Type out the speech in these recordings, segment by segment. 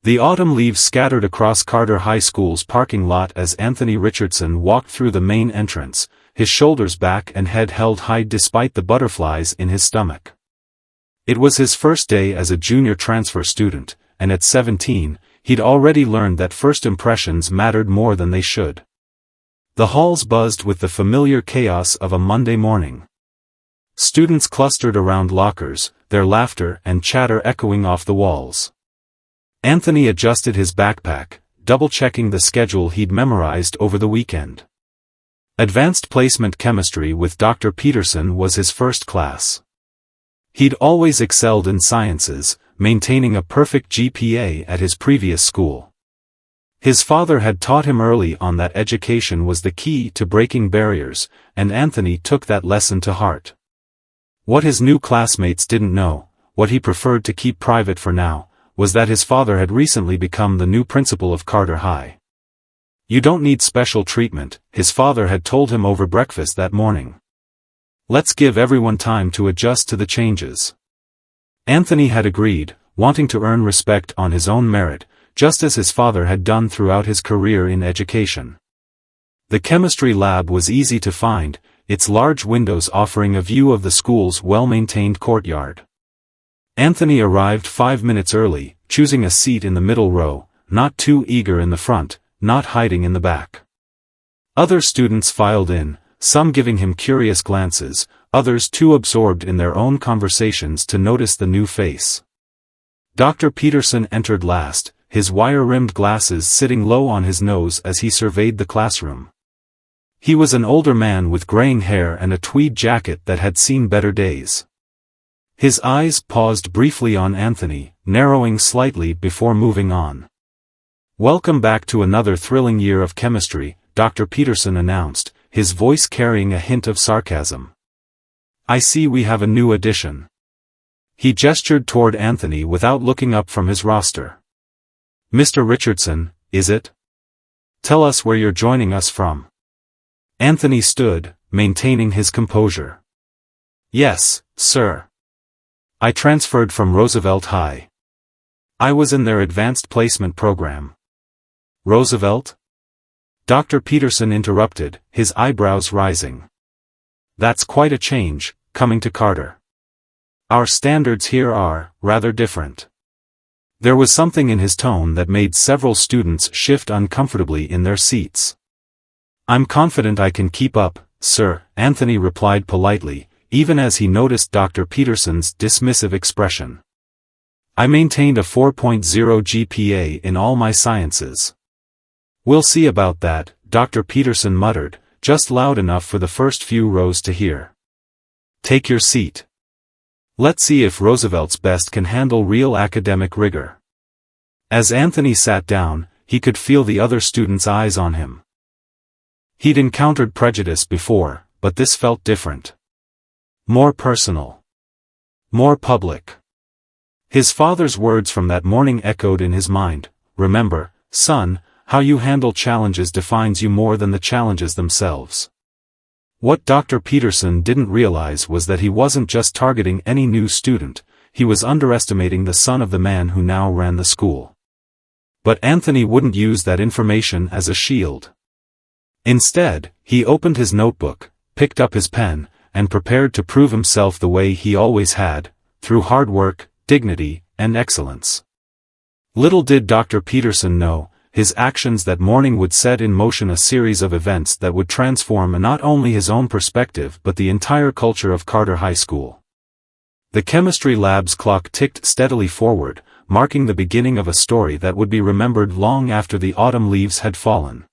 The autumn leaves scattered across Carter High School's parking lot as Anthony Richardson walked through the main entrance, his shoulders back and head held high despite the butterflies in his stomach. It was his first day as a junior transfer student, and at 17, he'd already learned that first impressions mattered more than they should. The halls buzzed with the familiar chaos of a Monday morning. Students clustered around lockers, their laughter and chatter echoing off the walls. Anthony adjusted his backpack, double-checking the schedule he'd memorized over the weekend. Advanced Placement Chemistry with Dr. Peterson was his first class. He'd always excelled in sciences, maintaining a perfect GPA at his previous school. His father had taught him early on that education was the key to breaking barriers, and Anthony took that lesson to heart. What his new classmates didn't know, what he preferred to keep private for now, was that his father had recently become the new principal of Carter High. "You don't need special treatment," his father had told him over breakfast that morning. "Let's give everyone time to adjust to the changes." Anthony had agreed, wanting to earn respect on his own merit, just as his father had done throughout his career in education. The chemistry lab was easy to find, its large windows offering a view of the school's well-maintained courtyard. Anthony arrived 5 minutes early, choosing a seat in the middle row, not too eager in the front, not hiding in the back. Other students filed in, some giving him curious glances, others too absorbed in their own conversations to notice the new face. Dr. Peterson entered last, his wire-rimmed glasses sitting low on his nose as he surveyed the classroom. He was an older man with graying hair and a tweed jacket that had seen better days. His eyes paused briefly on Anthony, narrowing slightly before moving on. "Welcome back to another thrilling year of chemistry," Dr. Peterson announced, his voice carrying a hint of sarcasm. "I see we have a new addition." He gestured toward Anthony without looking up from his roster. "Mr. Richardson, is it? Tell us where you're joining us from." Anthony stood, maintaining his composure. "Yes, sir. I transferred from Roosevelt High. I was in their advanced placement program." "Roosevelt?" Dr. Peterson interrupted, his eyebrows rising. "That's quite a change, coming to Carter. Our standards here are rather different." There was something in his tone that made several students shift uncomfortably in their seats. "I'm confident I can keep up, sir," Anthony replied politely, even as he noticed Dr. Peterson's dismissive expression. "I maintained a 4.0 GPA in all my sciences." "We'll see about that," Dr. Peterson muttered, just loud enough for the first few rows to hear. "Take your seat. Let's see if Roosevelt's best can handle real academic rigor." As Anthony sat down, he could feel the other students' eyes on him. He'd encountered prejudice before, but this felt different. More personal. More public. His father's words from that morning echoed in his mind. "Remember, son, how you handle challenges defines you more than the challenges themselves." What Dr. Peterson didn't realize was that he wasn't just targeting any new student, he was underestimating the son of the man who now ran the school. But Anthony wouldn't use that information as a shield. Instead, he opened his notebook, picked up his pen, and prepared to prove himself the way he always had, through hard work, dignity, and excellence. Little did Dr. Peterson know, his actions that morning would set in motion a series of events that would transform not only his own perspective but the entire culture of Carter High School. The chemistry lab's clock ticked steadily forward, marking the beginning of a story that would be remembered long after the autumn leaves had fallen.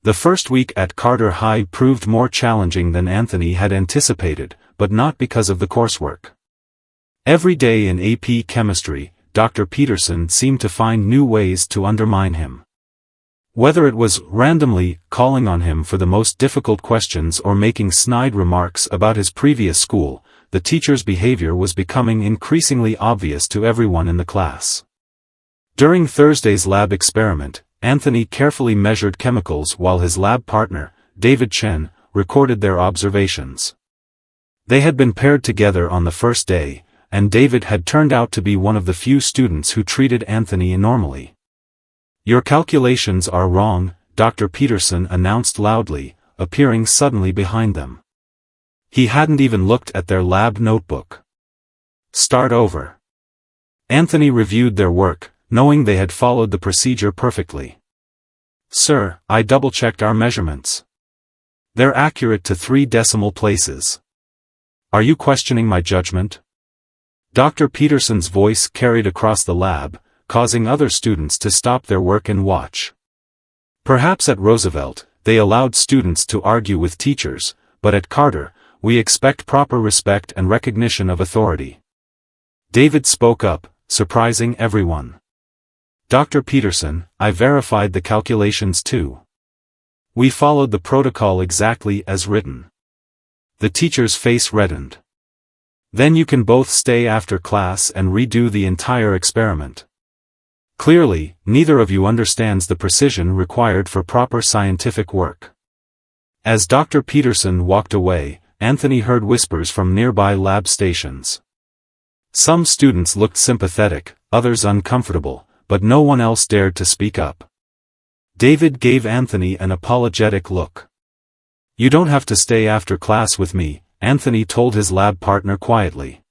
The first week at Carter High proved more challenging than Anthony had anticipated, but not because of the coursework. Every day in AP Chemistry, Dr. Peterson seemed to find new ways to undermine him. Whether it was randomly calling on him for the most difficult questions or making snide remarks about his previous school, the teacher's behavior was becoming increasingly obvious to everyone in the class. During Thursday's lab experiment, Anthony carefully measured chemicals while his lab partner, David Chen, recorded their observations. They had been paired together on the first day, and David had turned out to be one of the few students who treated Anthony normally. "Your calculations are wrong," Dr. Peterson announced loudly, appearing suddenly behind them. He hadn't even looked at their lab notebook. "Start over." Anthony reviewed their work, knowing they had followed the procedure perfectly. "Sir, I double-checked our measurements. They're accurate to 3 decimal places. Are you questioning my judgment?" Dr. Peterson's voice carried across the lab, causing other students to stop their work and watch. Perhaps at Roosevelt, they allowed students to argue with teachers, but at Carter, we expect proper respect and recognition of authority. David spoke up, surprising everyone. "Dr. Peterson, I verified the calculations too. We followed the protocol exactly as written." The teacher's face reddened. "Then you can both stay after class and redo the entire experiment. Clearly, neither of you understands the precision required for proper scientific work." As Dr. Peterson walked away, Anthony heard whispers from nearby lab stations. Some students looked sympathetic, others uncomfortable, but no one else dared to speak up. David gave Anthony an apologetic look. "You don't have to stay after class with me," Anthony told his lab partner quietly.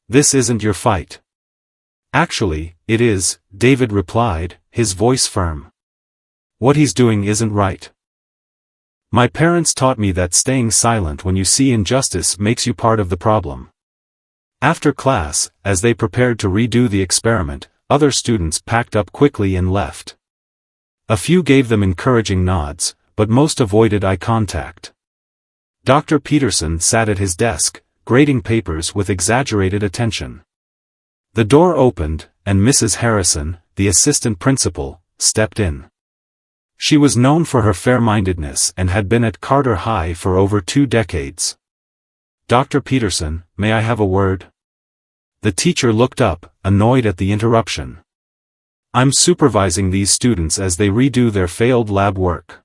"This isn't your fight." "Actually, it is," David replied, his voice firm. "What he's doing isn't right. My parents taught me that staying silent when you see injustice makes you part of the problem." After class, as they prepared to redo the experiment, other students packed up quickly and left. A few gave them encouraging nods, but most avoided eye contact. Dr. Peterson sat at his desk, grading papers with exaggerated attention. The door opened, and Mrs. Harrison, the assistant principal, stepped in. She was known for her fair-mindedness and had been at Carter High for over 2 decades. "Dr. Peterson, may I have a word?" The teacher looked up, annoyed at the interruption. "I'm supervising these students as they redo their failed lab work."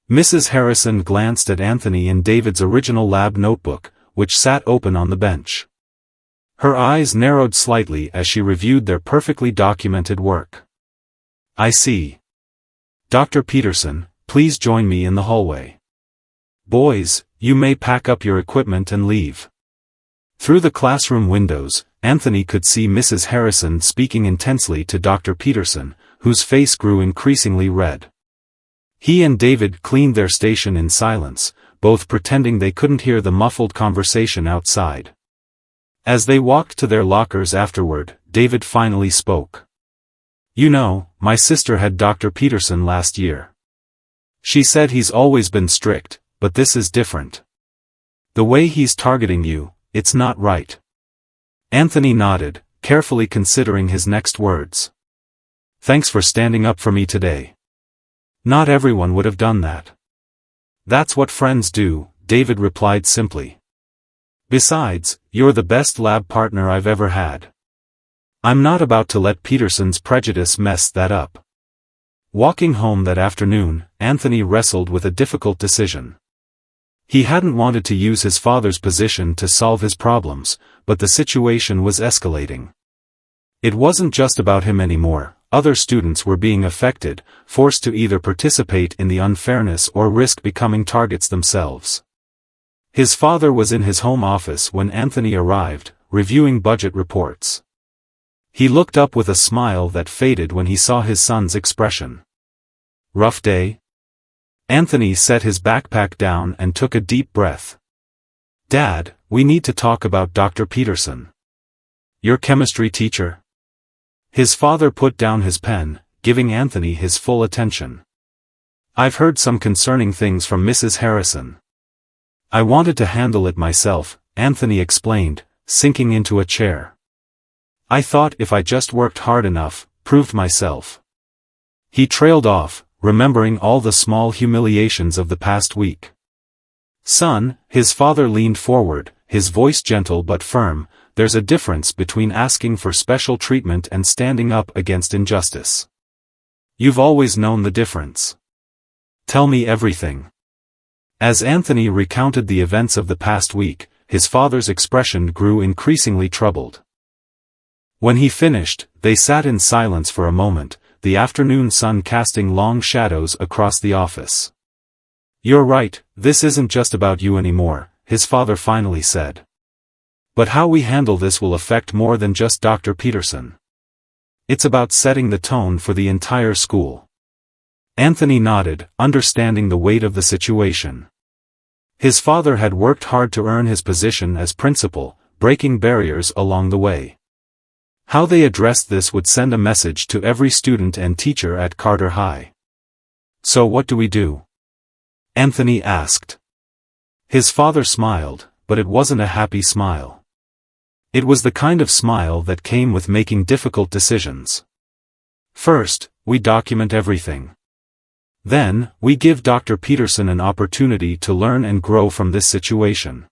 Mrs. Harrison glanced at Anthony and David's original lab notebook, which sat open on the bench. Her eyes narrowed slightly as she reviewed their perfectly documented work. "I see. Dr. Peterson, please join me in the hallway. Boys, you may pack up your equipment and leave." Through the classroom windows, Anthony could see Mrs. Harrison speaking intensely to Dr. Peterson, whose face grew increasingly red. He and David cleaned their station in silence, both pretending they couldn't hear the muffled conversation outside. As they walked to their lockers afterward, David finally spoke. "You know, my sister had Dr. Peterson last year. She said he's always been strict, but this is different. The way he's targeting you, it's not right." Anthony nodded, carefully considering his next words. "Thanks for standing up for me today. Not everyone would have done that." "That's what friends do," David replied simply. "Besides, you're the best lab partner I've ever had. I'm not about to let Peterson's prejudice mess that up." Walking home that afternoon, Anthony wrestled with a difficult decision. He hadn't wanted to use his father's position to solve his problems, but the situation was escalating. It wasn't just about him anymore. Other students were being affected, forced to either participate in the unfairness or risk becoming targets themselves. His father was in his home office when Anthony arrived, reviewing budget reports. He looked up with a smile that faded when he saw his son's expression. "Rough day?" Anthony set his backpack down and took a deep breath. "Dad, we need to talk about Dr. Peterson." "Your chemistry teacher?" His father put down his pen, giving Anthony his full attention. "I've heard some concerning things from Mrs. Harrison. I wanted to handle it myself," Anthony explained, sinking into a chair. "I thought if I just worked hard enough, proved myself." He trailed off, remembering all the small humiliations of the past week. "Son," his father leaned forward, his voice gentle but firm, "there's a difference between asking for special treatment and standing up against injustice. You've always known the difference. Tell me everything." As Anthony recounted the events of the past week, his father's expression grew increasingly troubled. When he finished, they sat in silence for a moment, the afternoon sun casting long shadows across the office. "You're right, this isn't just about you anymore," his father finally said. "But how we handle this will affect more than just Dr. Peterson. It's about setting the tone for the entire school." Anthony nodded, understanding the weight of the situation. His father had worked hard to earn his position as principal, breaking barriers along the way. How they addressed this would send a message to every student and teacher at Carter High. "So what do we do?" Anthony asked. His father smiled, but it wasn't a happy smile. It was the kind of smile that came with making difficult decisions. "First, we document everything. Then, we give Dr. Peterson an opportunity to learn and grow from this situation.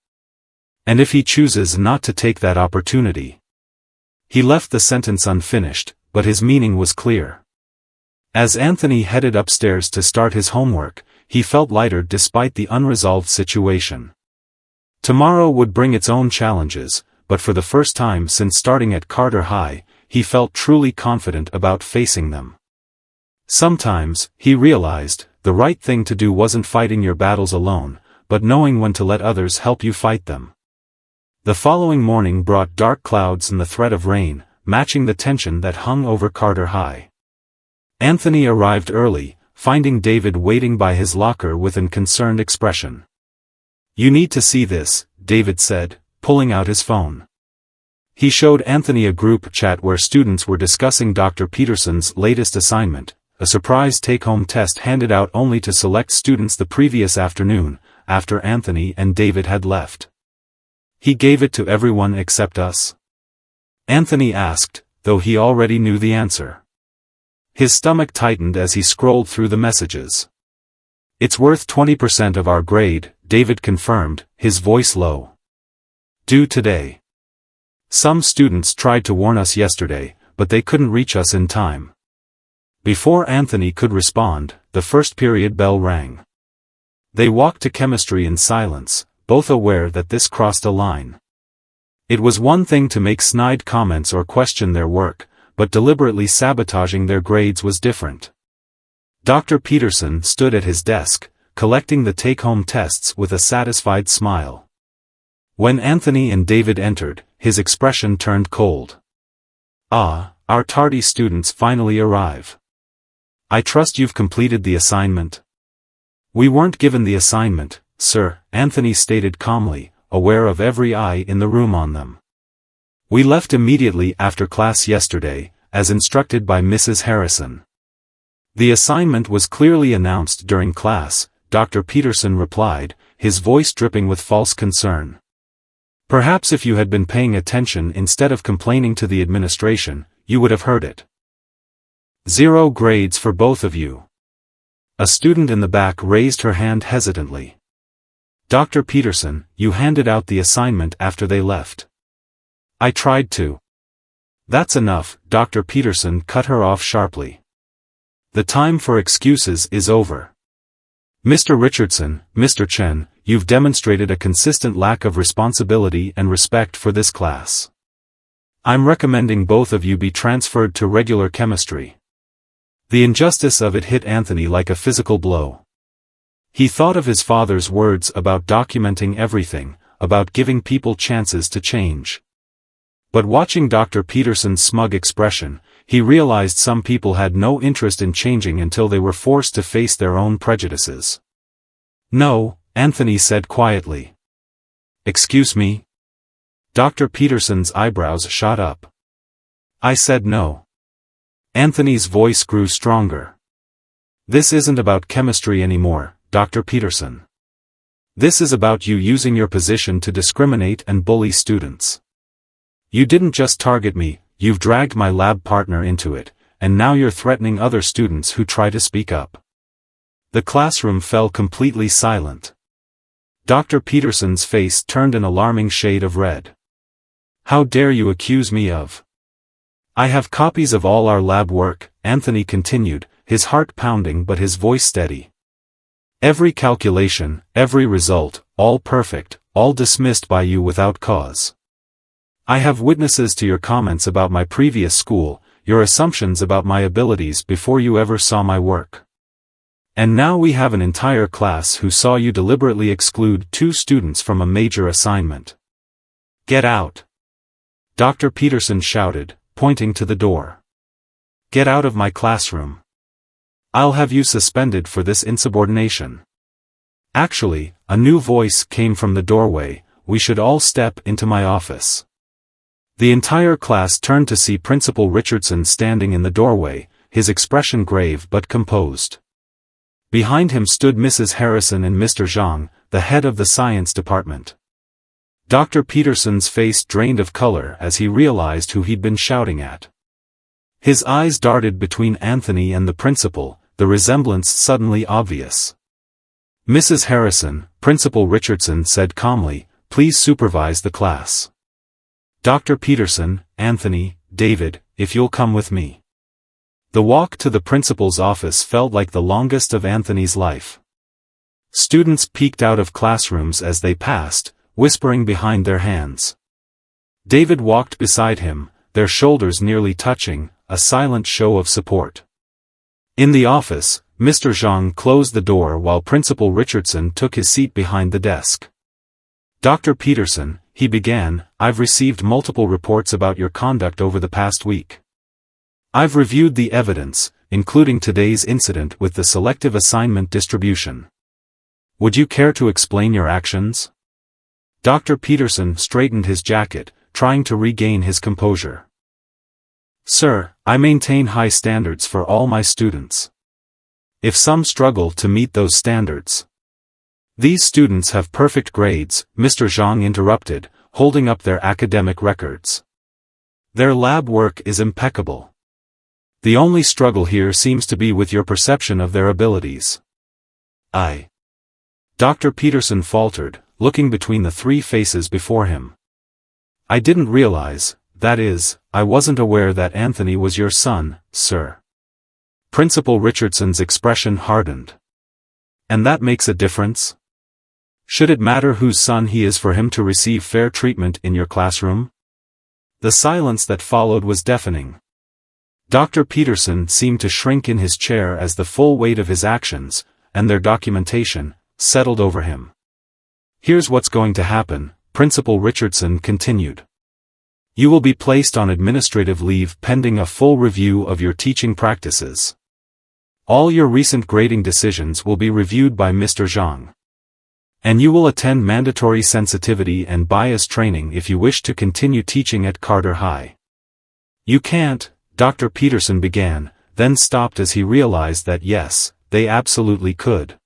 And if he chooses not to take that opportunity..." He left the sentence unfinished, but his meaning was clear. As Anthony headed upstairs to start his homework, he felt lighter despite the unresolved situation. Tomorrow would bring its own challenges, but for the first time since starting at Carter High, he felt truly confident about facing them. Sometimes, he realized, the right thing to do wasn't fighting your battles alone, but knowing when to let others help you fight them. The following morning brought dark clouds and the threat of rain, matching the tension that hung over Carter High. Anthony arrived early, finding David waiting by his locker with an concerned expression. "You need to see this," David said, pulling out his phone. He showed Anthony a group chat where students were discussing Dr. Peterson's latest assignment, a surprise take-home test handed out only to select students the previous afternoon, after Anthony and David had left. "He gave it to everyone except us?" Anthony asked, though he already knew the answer. His stomach tightened as he scrolled through the messages. "It's worth 20% of our grade," David confirmed, his voice low. "Due today. Some students tried to warn us yesterday, but they couldn't reach us in time." Before Anthony could respond, the first period bell rang. They walked to chemistry in silence, both aware that this crossed a line. It was one thing to make snide comments or question their work, but deliberately sabotaging their grades was different. Dr. Peterson stood at his desk, collecting the take-home tests with a satisfied smile. When Anthony and David entered, his expression turned cold. "Ah, our tardy students finally arrive. I trust you've completed the assignment." "We weren't given the assignment, sir," Anthony stated calmly, aware of every eye in the room on them. "We left immediately after class yesterday, as instructed by Mrs. Harrison." "The assignment was clearly announced during class," Dr. Peterson replied, his voice dripping with false concern. "Perhaps if you had been paying attention instead of complaining to the administration, you would have heard it." "0 grades for both of you." A student in the back raised her hand hesitantly. "Dr. Peterson, you handed out the assignment after they left." "I tried to." "That's enough," Dr. Peterson cut her off sharply. "The time for excuses is over. Mr. Richardson, Mr. Chen, you've demonstrated a consistent lack of responsibility and respect for this class. I'm recommending both of you be transferred to regular chemistry." The injustice of it hit Anthony like a physical blow. He thought of his father's words about documenting everything, about giving people chances to change. But watching Dr. Peterson's smug expression, he realized some people had no interest in changing until they were forced to face their own prejudices. "No," Anthony said quietly. "Excuse me?" Dr. Peterson's eyebrows shot up. "I said no." Anthony's voice grew stronger. "This isn't about chemistry anymore, Dr. Peterson. This is about you using your position to discriminate and bully students. You didn't just target me, you've dragged my lab partner into it, and now you're threatening other students who try to speak up." The classroom fell completely silent. Dr. Peterson's face turned an alarming shade of red. "How dare you accuse me of..." "I have copies of all our lab work," Anthony continued, his heart pounding but his voice steady. "Every calculation, every result, all perfect, all dismissed by you without cause. I have witnesses to your comments about my previous school, your assumptions about my abilities before you ever saw my work. And now we have an entire class who saw you deliberately exclude 2 students from a major assignment. Get out! Dr. Peterson shouted, pointing to the door. Get out of my classroom. I'll have you suspended for this insubordination. Actually, a new voice came from the doorway, we should all step into my office. The entire class turned to see Principal Richardson standing in the doorway, his expression grave but composed. Behind him stood Mrs. Harrison and Mr. Zhang, the head of the science department. Dr. Peterson's face drained of color as he realized who he'd been shouting at. His eyes darted between Anthony and the principal, the resemblance suddenly obvious. Mrs. Harrison, Principal Richardson said calmly, please supervise the class. Dr. Peterson, Anthony, David, if you'll come with me. The walk to the principal's office felt like the longest of Anthony's life. Students peeked out of classrooms as they passed, whispering behind their hands. David walked beside him, their shoulders nearly touching, a silent show of support. In the office, Mr. Zhang closed the door while Principal Richardson took his seat behind the desk. Dr. Peterson, he began, I've received multiple reports about your conduct over the past week. I've reviewed the evidence, including today's incident with the selective assignment distribution. Would you care to explain your actions? Dr. Peterson straightened his jacket, trying to regain his composure. Sir, I maintain high standards for all my students. If some struggle to meet those standards. These students have perfect grades, Mr. Zhang interrupted, holding up their academic records. Their lab work is impeccable. The only struggle here seems to be with your perception of their abilities. Dr. Peterson faltered, looking between the 3 faces before him. I didn't realize, that is, I wasn't aware that Anthony was your son, sir. Principal Richardson's expression hardened. And that makes a difference? Should it matter whose son he is for him to receive fair treatment in your classroom? The silence that followed was deafening. Dr. Peterson seemed to shrink in his chair as the full weight of his actions, and their documentation, settled over him. Here's what's going to happen, Principal Richardson continued. You will be placed on administrative leave pending a full review of your teaching practices. All your recent grading decisions will be reviewed by Mr. Zhang. And you will attend mandatory sensitivity and bias training if you wish to continue teaching at Carter High. You can't, Dr. Peterson began, then stopped as he realized that yes, they absolutely could.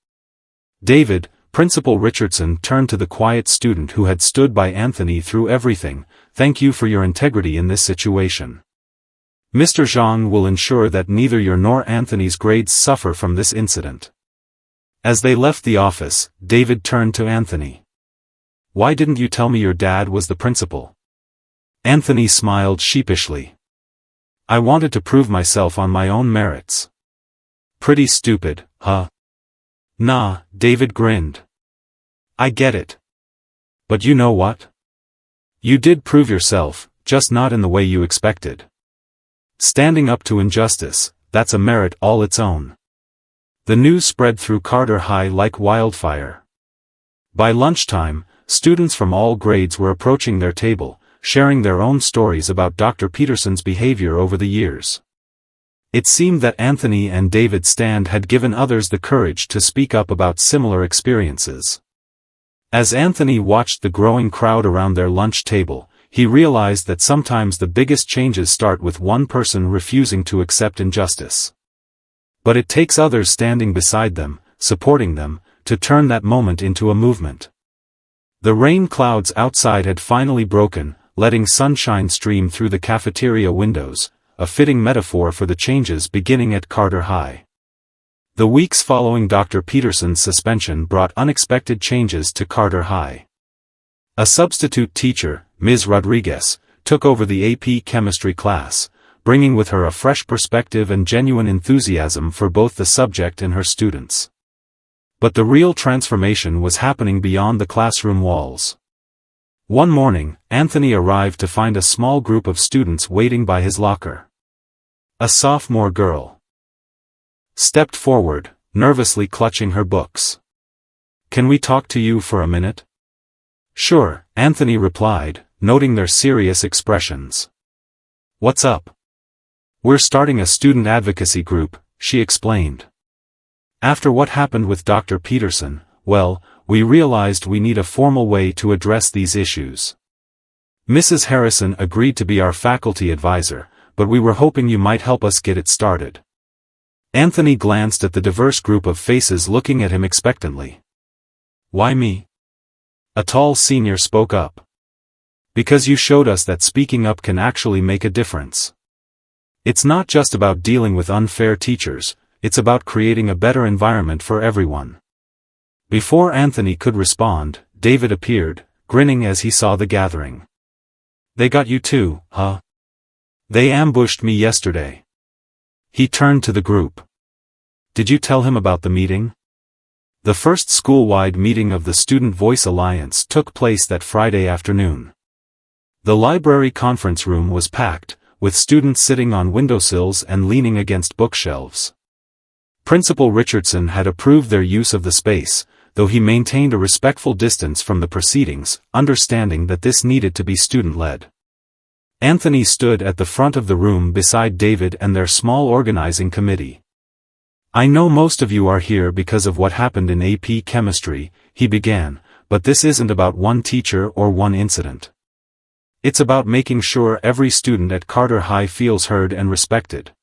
David, Principal Richardson turned to the quiet student who had stood by Anthony through everything, thank you for your integrity in this situation. Mr. Zhang will ensure that neither your nor Anthony's grades suffer from this incident. As they left the office, David turned to Anthony. Why didn't you tell me your dad was the principal? Anthony smiled sheepishly. I wanted to prove myself on my own merits. Pretty stupid, huh? Nah, David grinned. I get it. But you know what? You did prove yourself, just not in the way you expected. Standing up to injustice, that's a merit all its own. The news spread through Carter High like wildfire. By lunchtime, students from all grades were approaching their table, sharing their own stories about Dr. Peterson's behavior over the years. It seemed that Anthony and David's stand had given others the courage to speak up about similar experiences. As Anthony watched the growing crowd around their lunch table, he realized that sometimes the biggest changes start with one person refusing to accept injustice. But it takes others standing beside them, supporting them, to turn that moment into a movement. The rain clouds outside had finally broken, letting sunshine stream through the cafeteria windows, a fitting metaphor for the changes beginning at Carter High. The weeks following Dr. Peterson's suspension brought unexpected changes to Carter High. A substitute teacher, Ms. Rodriguez, took over the AP chemistry class, bringing with her a fresh perspective and genuine enthusiasm for both the subject and her students. But the real transformation was happening beyond the classroom walls. One morning, Anthony arrived to find a small group of students waiting by his locker. A sophomore girl stepped forward, nervously clutching her books. "Can we talk to you for a minute?" "Sure," Anthony replied, noting their serious expressions. "What's up?" "We're starting a student advocacy group," she explained. "After what happened with Dr. Peterson, well, we realized we need a formal way to address these issues. Mrs. Harrison agreed to be our faculty advisor, but we were hoping you might help us get it started." Anthony glanced at the diverse group of faces looking at him expectantly. "Why me?" A tall senior spoke up. "Because you showed us that speaking up can actually make a difference. It's not just about dealing with unfair teachers, it's about creating a better environment for everyone." Before Anthony could respond, David appeared, grinning as he saw the gathering. "They got you too, huh? They ambushed me yesterday." He turned to the group. "Did you tell him about the meeting?" The first school-wide meeting of the Student Voice Alliance took place that Friday afternoon. The library conference room was packed, with students sitting on windowsills and leaning against bookshelves. Principal Richardson had approved their use of the space, though he maintained a respectful distance from the proceedings, understanding that this needed to be student-led. Anthony stood at the front of the room beside David and their small organizing committee. "I know most of you are here because of what happened in AP Chemistry," he began, "but this isn't about one teacher or one incident. It's about making sure every student at Carter High feels heard and respected."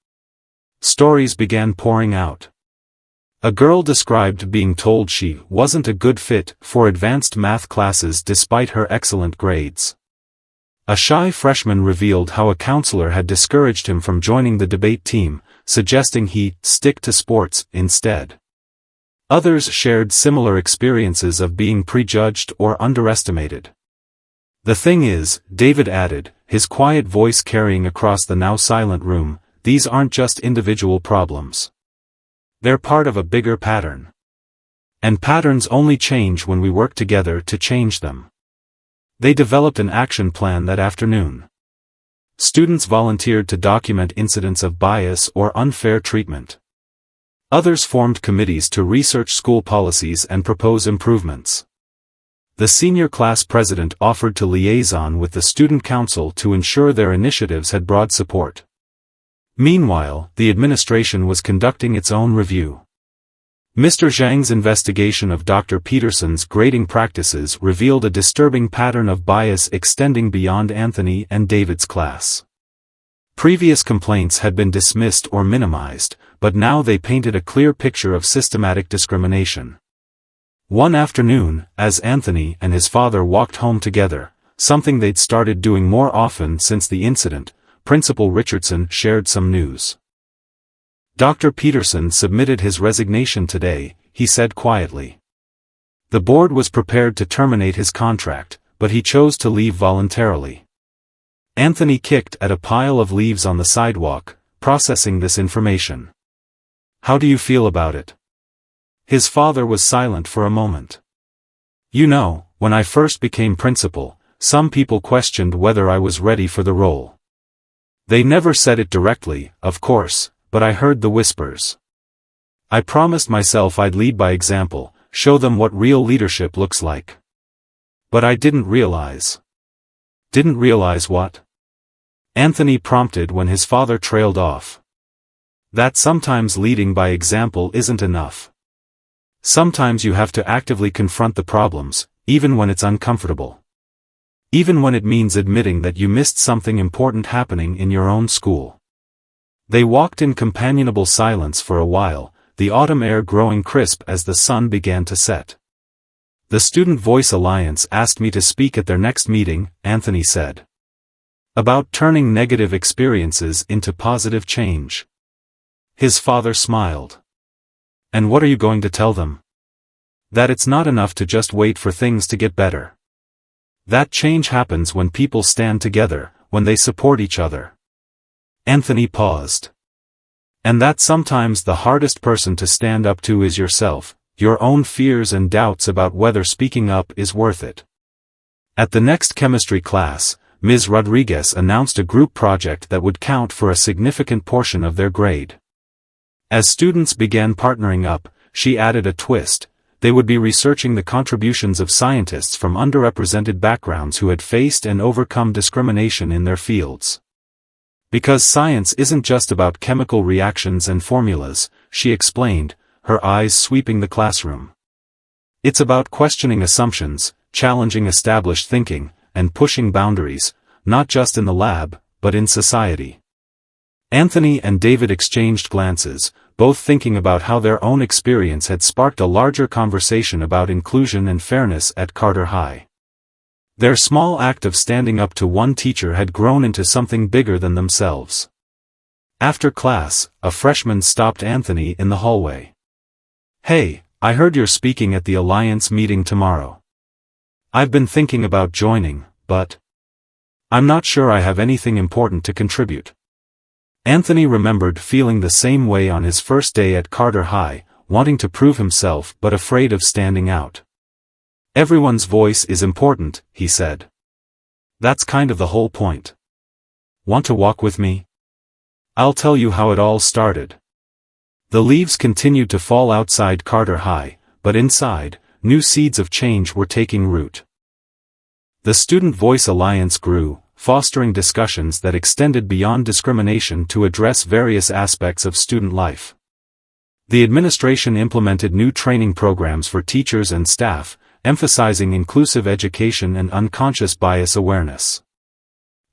Stories began pouring out. A girl described being told she wasn't a good fit for advanced math classes despite her excellent grades. A shy freshman revealed how a counselor had discouraged him from joining the debate team, suggesting he stick to sports instead. Others shared similar experiences of being prejudged or underestimated. "The thing is," David added, his quiet voice carrying across the now silent room, "these aren't just individual problems. They're part of a bigger pattern. And patterns only change when we work together to change them." They developed an action plan that afternoon. Students volunteered to document incidents of bias or unfair treatment. Others formed committees to research school policies and propose improvements. The senior class president offered to liaison with the student council to ensure their initiatives had broad support. Meanwhile, the administration was conducting its own review. Mr. Zhang's investigation of Dr. Peterson's grading practices revealed a disturbing pattern of bias extending beyond Anthony and David's class. Previous complaints had been dismissed or minimized, but now they painted a clear picture of systematic discrimination. One afternoon, as Anthony and his father walked home together, something they'd started doing more often since the incident, Principal Richardson shared some news. "Dr. Peterson submitted his resignation today," he said quietly. "The board was prepared to terminate his contract, but he chose to leave voluntarily." Anthony kicked at a pile of leaves on the sidewalk, processing this information. "How do you feel about it?" His father was silent for a moment. "You know, when I first became principal, some people questioned whether I was ready for the role. They never said it directly, of course, but I heard the whispers. I promised myself I'd lead by example, show them what real leadership looks like. But I didn't realize." "Didn't realize what?" Anthony prompted when his father trailed off. "That sometimes leading by example isn't enough. Sometimes you have to actively confront the problems, even when it's uncomfortable. Even when it means admitting that you missed something important happening in your own school." They walked in companionable silence for a while, the autumn air growing crisp as the sun began to set. "The Student Voice Alliance asked me to speak at their next meeting," Anthony said. "About turning negative experiences into positive change." His father smiled. "And what are you going to tell them?" "That it's not enough to just wait for things to get better. That change happens when people stand together, when they support each other." Anthony paused. "And that sometimes the hardest person to stand up to is yourself," your own fears and doubts about whether speaking up is worth it. At the next chemistry class, Ms. Rodriguez announced a group project that would count for a significant portion of their grade. As students began partnering up, she added a twist. They would be researching the contributions of scientists from underrepresented backgrounds who had faced and overcome discrimination in their fields. Because science isn't just about chemical reactions and formulas, she explained, her eyes sweeping the classroom. It's about questioning assumptions, challenging established thinking, and pushing boundaries, not just in the lab, but in society. Anthony and David exchanged glances, both thinking about how their own experience had sparked a larger conversation about inclusion and fairness at Carter High. Their small act of standing up to one teacher had grown into something bigger than themselves. After class, a freshman stopped Anthony in the hallway. "Hey, I heard you're speaking at the Alliance meeting tomorrow. I've been thinking about joining, but I'm not sure I have anything important to contribute." Anthony remembered feeling the same way on his first day at Carter High, wanting to prove himself but afraid of standing out. "Everyone's voice is important," he said. "That's kind of the whole point. Want to walk with me? I'll tell you how it all started." The leaves continued to fall outside Carter High, but inside, new seeds of change were taking root. The Student Voice Alliance grew, fostering discussions that extended beyond discrimination to address various aspects of student life. The administration implemented new training programs for teachers and staff, emphasizing inclusive education and unconscious bias awareness.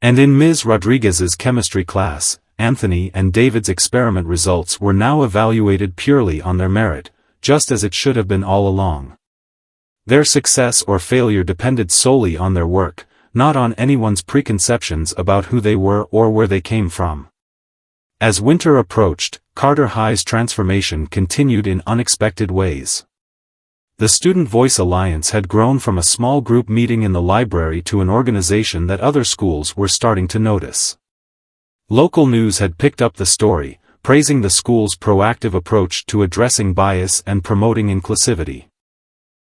And in Ms. Rodriguez's chemistry class, Anthony and David's experiment results were now evaluated purely on their merit, just as it should have been all along. Their success or failure depended solely on their work, not on anyone's preconceptions about who they were or where they came from. As winter approached, Carter High's transformation continued in unexpected ways. The Student Voice Alliance had grown from a small group meeting in the library to an organization that other schools were starting to notice. Local news had picked up the story, praising the school's proactive approach to addressing bias and promoting inclusivity.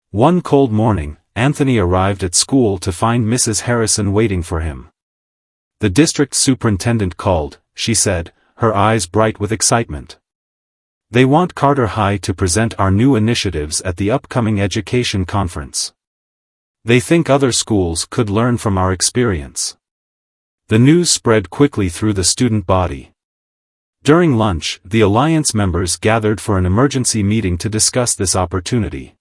One cold morning, Anthony arrived at school to find Mrs. Harrison waiting for him. "The district superintendent called," she said, her eyes bright with excitement. "They want Carter High to present our new initiatives at the upcoming education conference. They think other schools could learn from our experience." The news spread quickly through the student body. During lunch, the Alliance members gathered for an emergency meeting to discuss this opportunity.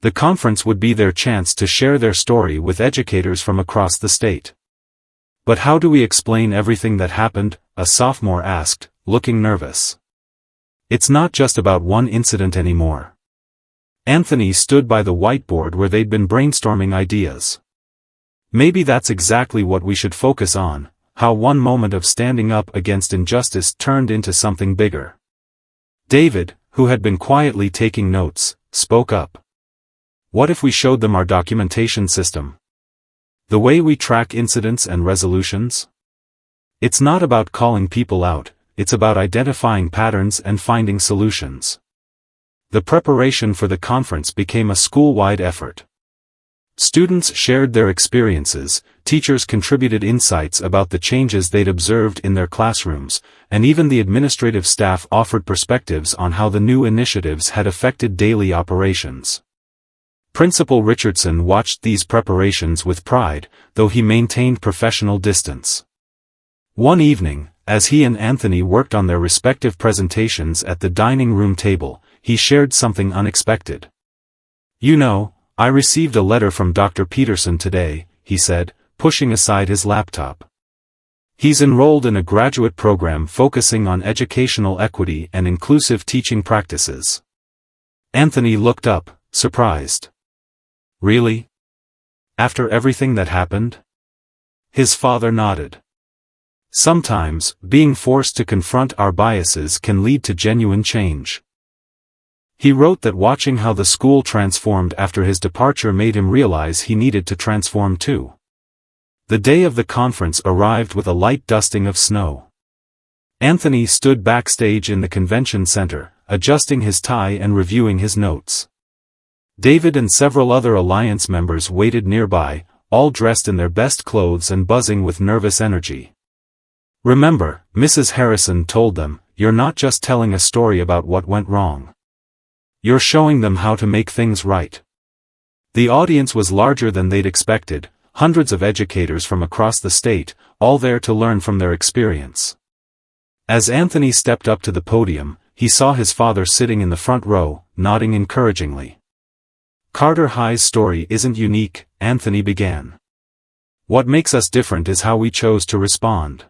The conference would be their chance to share their story with educators from across the state. "But how do we explain everything that happened?" a sophomore asked, looking nervous. "It's not just about one incident anymore." Anthony stood by the whiteboard where they'd been brainstorming ideas. "Maybe that's exactly what we should focus on, how one moment of standing up against injustice turned into something bigger." David, who had been quietly taking notes, spoke up. "What if we showed them our documentation system? The way we track incidents and resolutions? It's not about calling people out, it's about identifying patterns and finding solutions." The preparation for the conference became a school-wide effort. Students shared their experiences, teachers contributed insights about the changes they'd observed in their classrooms, and even the administrative staff offered perspectives on how the new initiatives had affected daily operations. Principal Richardson watched these preparations with pride, though he maintained professional distance. One evening, as he and Anthony worked on their respective presentations at the dining room table, he shared something unexpected. "You know, I received a letter from Dr. Peterson today," he said, pushing aside his laptop. "He's enrolled in a graduate program focusing on educational equity and inclusive teaching practices." Anthony looked up, surprised. "Really? After everything that happened?" His father nodded. "Sometimes, being forced to confront our biases can lead to genuine change." He wrote that watching how the school transformed after his departure made him realize he needed to transform too. The day of the conference arrived with a light dusting of snow. Anthony stood backstage in the convention center, adjusting his tie and reviewing his notes. David and several other Alliance members waited nearby, all dressed in their best clothes and buzzing with nervous energy. "Remember," Mrs. Harrison told them, "you're not just telling a story about what went wrong. You're showing them how to make things right." The audience was larger than they'd expected, hundreds of educators from across the state, all there to learn from their experience. As Anthony stepped up to the podium, he saw his father sitting in the front row, nodding encouragingly. "Carter High's story isn't unique," Anthony began. "What makes us different is how we chose to respond.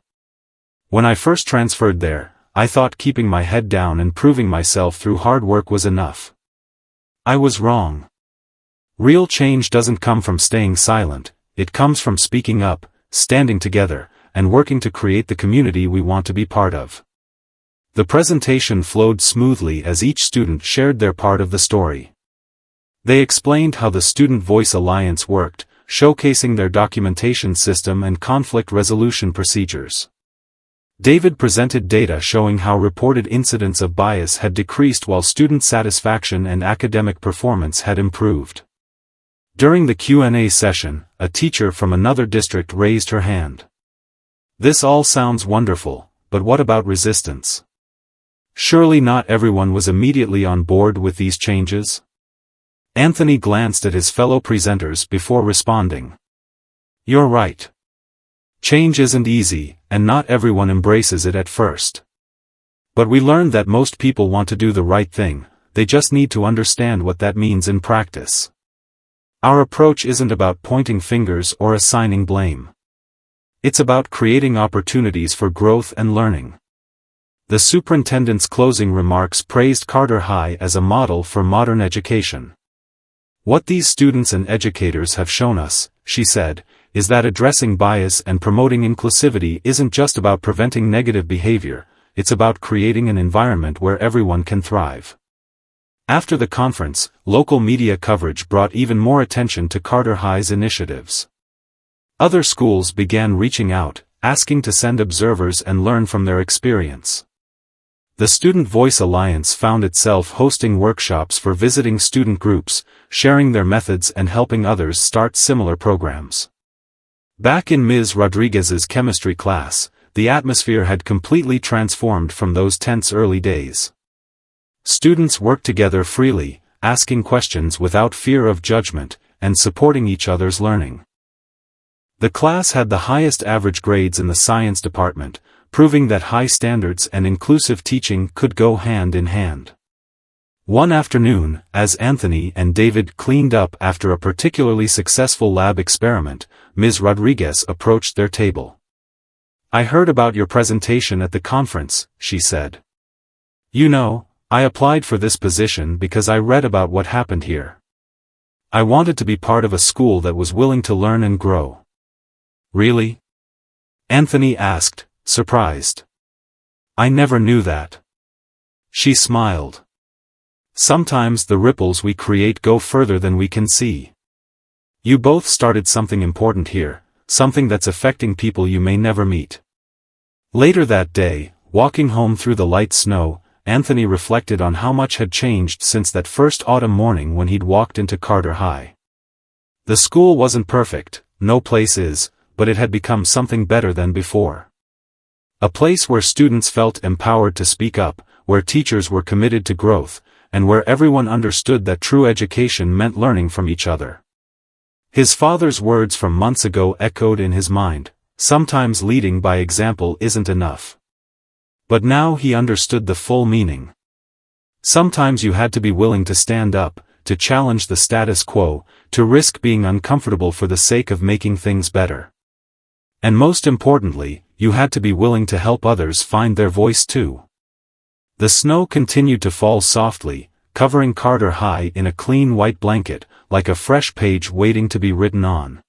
When I first transferred there, I thought keeping my head down and proving myself through hard work was enough. I was wrong. Real change doesn't come from staying silent, it comes from speaking up, standing together, and working to create the community we want to be part of." The presentation flowed smoothly as each student shared their part of the story. They explained how the Student Voice Alliance worked, showcasing their documentation system and conflict resolution procedures. David presented data showing how reported incidents of bias had decreased while student satisfaction and academic performance had improved. During the Q&A session, a teacher from another district raised her hand. "This all sounds wonderful, but what about resistance? Surely not everyone was immediately on board with these changes?" Anthony glanced at his fellow presenters before responding. "You're right. Change isn't easy, and not everyone embraces it at first. But we learned that most people want to do the right thing, they just need to understand what that means in practice. Our approach isn't about pointing fingers or assigning blame. It's about creating opportunities for growth and learning." The superintendent's closing remarks praised Carter High as a model for modern education. "What these students and educators have shown us," she said, "is that addressing bias and promoting inclusivity isn't just about preventing negative behavior, it's about creating an environment where everyone can thrive." After the conference, local media coverage brought even more attention to Carter High's initiatives. Other schools began reaching out, asking to send observers and learn from their experience. The Student Voice Alliance found itself hosting workshops for visiting student groups, sharing their methods and helping others start similar programs. Back in Ms. Rodriguez's chemistry class, the atmosphere had completely transformed from those tense early days. Students worked together freely, asking questions without fear of judgment, and supporting each other's learning. The class had the highest average grades in the science department, proving that high standards and inclusive teaching could go hand in hand. One afternoon, as Anthony and David cleaned up after a particularly successful lab experiment, Ms. Rodriguez approached their table. "I heard about your presentation at the conference," she said. "You know, I applied for this position because I read about what happened here. I wanted to be part of a school that was willing to learn and grow." "Really?" Anthony asked, surprised. "I never knew that." She smiled. "Sometimes the ripples we create go further than we can see. You both started something important here, something that's affecting people you may never meet." Later that day, walking home through the light snow, Anthony reflected on how much had changed since that first autumn morning when he'd walked into Carter High. The school wasn't perfect, no place is, but it had become something better than before. A place where students felt empowered to speak up, where teachers were committed to growth, and where everyone understood that true education meant learning from each other. His father's words from months ago echoed in his mind, "Sometimes leading by example isn't enough." But now he understood the full meaning. Sometimes you had to be willing to stand up, to challenge the status quo, to risk being uncomfortable for the sake of making things better. And most importantly, you had to be willing to help others find their voice too. The snow continued to fall softly, covering Carter High in a clean white blanket, like a fresh page waiting to be written on.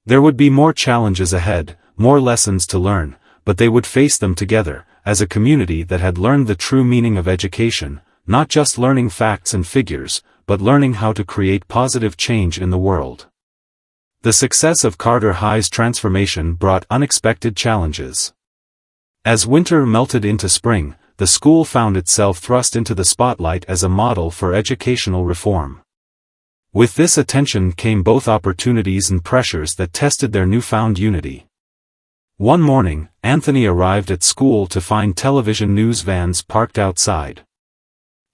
There would be more challenges ahead, more lessons to learn, but they would face them together, as a community that had learned the true meaning of education, not just learning facts and figures, but learning how to create positive change in the world. The success of Carter High's transformation brought unexpected challenges. As winter melted into spring, the school found itself thrust into the spotlight as a model for educational reform. With this attention came both opportunities and pressures that tested their newfound unity. One morning, Anthony arrived at school to find television news vans parked outside.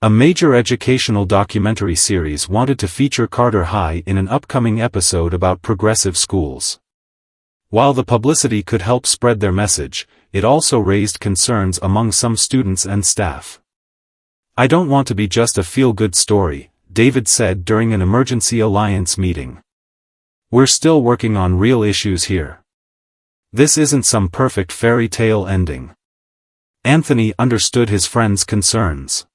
A major educational documentary series wanted to feature Carter High in an upcoming episode about progressive schools. While the publicity could help spread their message, it also raised concerns among some students and staff. "I don't want to be just a feel-good story," David said during an emergency alliance meeting. "We're still working on real issues here. This isn't some perfect fairy tale ending." Anthony understood his friend's concerns.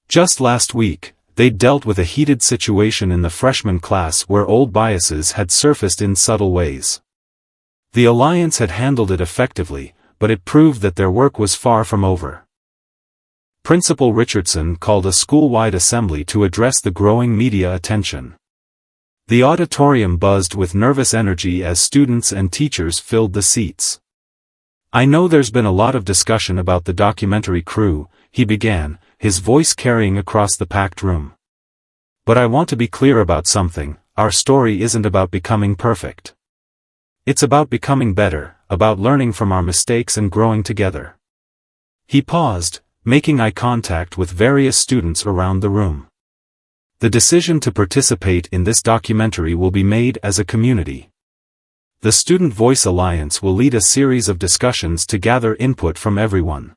Just last week, they'd dealt with a heated situation in the freshman class where old biases had surfaced in subtle ways. The alliance had handled it effectively, but it proved that their work was far from over. Principal Richardson called a school-wide assembly to address the growing media attention. The auditorium buzzed with nervous energy as students and teachers filled the seats. "I know there's been a lot of discussion about the documentary crew," he began, his voice carrying across the packed room. "But I want to be clear about something: our story isn't about becoming perfect. It's about becoming better, about learning from our mistakes and growing together." He paused, making eye contact with various students around the room. "The decision to participate in this documentary will be made as a community. The Student Voice Alliance will lead a series of discussions to gather input from everyone.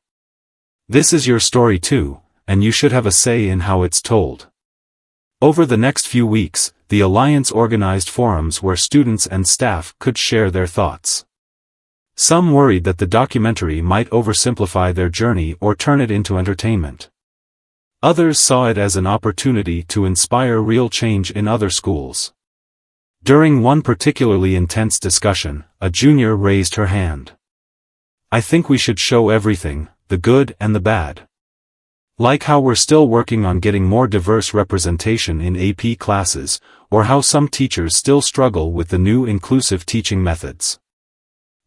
This is your story too, and you should have a say in how it's told." Over the next few weeks, the Alliance organized forums where students and staff could share their thoughts. Some worried that the documentary might oversimplify their journey or turn it into entertainment. Others saw it as an opportunity to inspire real change in other schools. During one particularly intense discussion, a junior raised her hand. "I think we should show everything, the good and the bad. Like how we're still working on getting more diverse representation in AP classes, or how some teachers still struggle with the new inclusive teaching methods."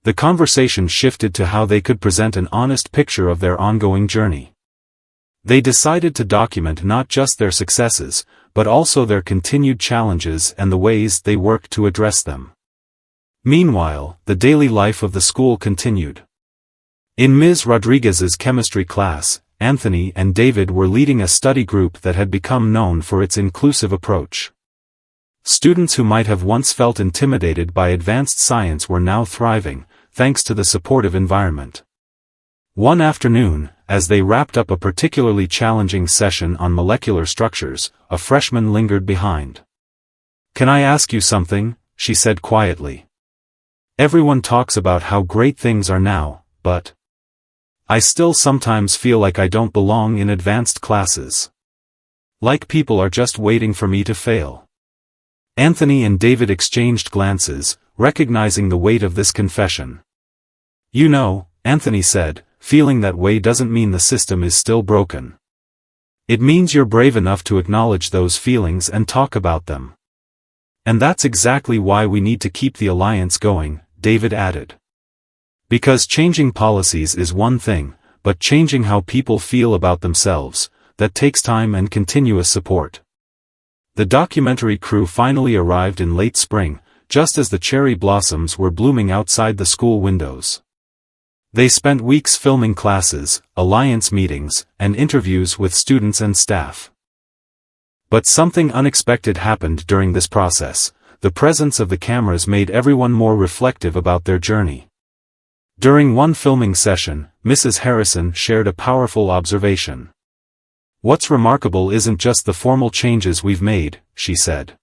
The conversation shifted to how they could present an honest picture of their ongoing journey. They decided to document not just their successes, but also their continued challenges and the ways they worked to address them. Meanwhile, the daily life of the school continued. In Ms. Rodriguez's chemistry class, Anthony and David were leading a study group that had become known for its inclusive approach. Students who might have once felt intimidated by advanced science were now thriving, thanks to the supportive environment. One afternoon, as they wrapped up a particularly challenging session on molecular structures, a freshman lingered behind. "Can I ask you something?" she said quietly. "Everyone talks about how great things are now, but I still sometimes feel like I don't belong in advanced classes. Like people are just waiting for me to fail." Anthony and David exchanged glances, recognizing the weight of this confession. "You know," Anthony said, "feeling that way doesn't mean the system is still broken. It means you're brave enough to acknowledge those feelings and talk about them. And that's exactly why we need to keep the alliance going," David added. "Because changing policies is one thing, but changing how people feel about themselves, that takes time and continuous support." The documentary crew finally arrived in late spring, just as the cherry blossoms were blooming outside the school windows. They spent weeks filming classes, alliance meetings, and interviews with students and staff. But something unexpected happened during this process. The presence of the cameras made everyone more reflective about their journey. During one filming session, Mrs. Harrison shared a powerful observation. "What's remarkable isn't just the formal changes we've made," she said.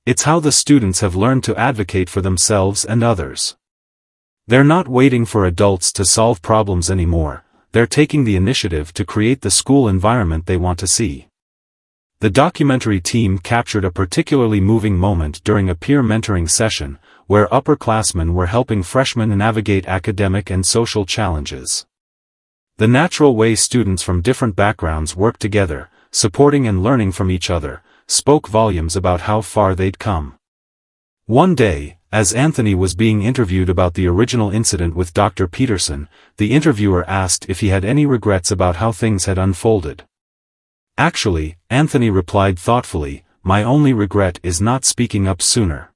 "It's how the students have learned to advocate for themselves and others. They're not waiting for adults to solve problems anymore, they're taking the initiative to create the school environment they want to see." The documentary team captured a particularly moving moment during a peer mentoring session, where upperclassmen were helping freshmen navigate academic and social challenges. The natural way students from different backgrounds worked together, supporting and learning from each other, spoke volumes about how far they'd come. One day, As Anthony was being interviewed about the original incident with Dr. Peterson, the interviewer asked if he had any regrets about how things had unfolded. Actually, Anthony replied thoughtfully, my only regret is not speaking up sooner.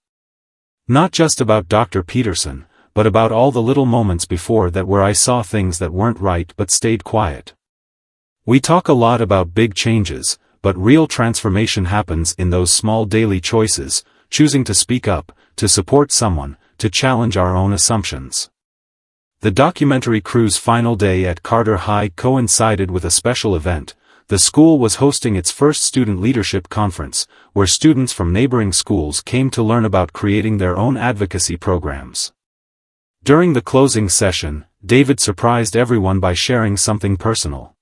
Not just about Dr. Peterson, but about all the little moments before that where I saw things that weren't right but stayed quiet. We talk a lot about big changes, but real transformation happens in those small daily choices, choosing to speak up, to support someone, to challenge our own assumptions. The documentary crew's final day at Carter High coincided with a special event. The school was hosting its first student leadership conference, where students from neighboring schools came to learn about creating their own advocacy programs. During the closing session, David surprised everyone by sharing something personal.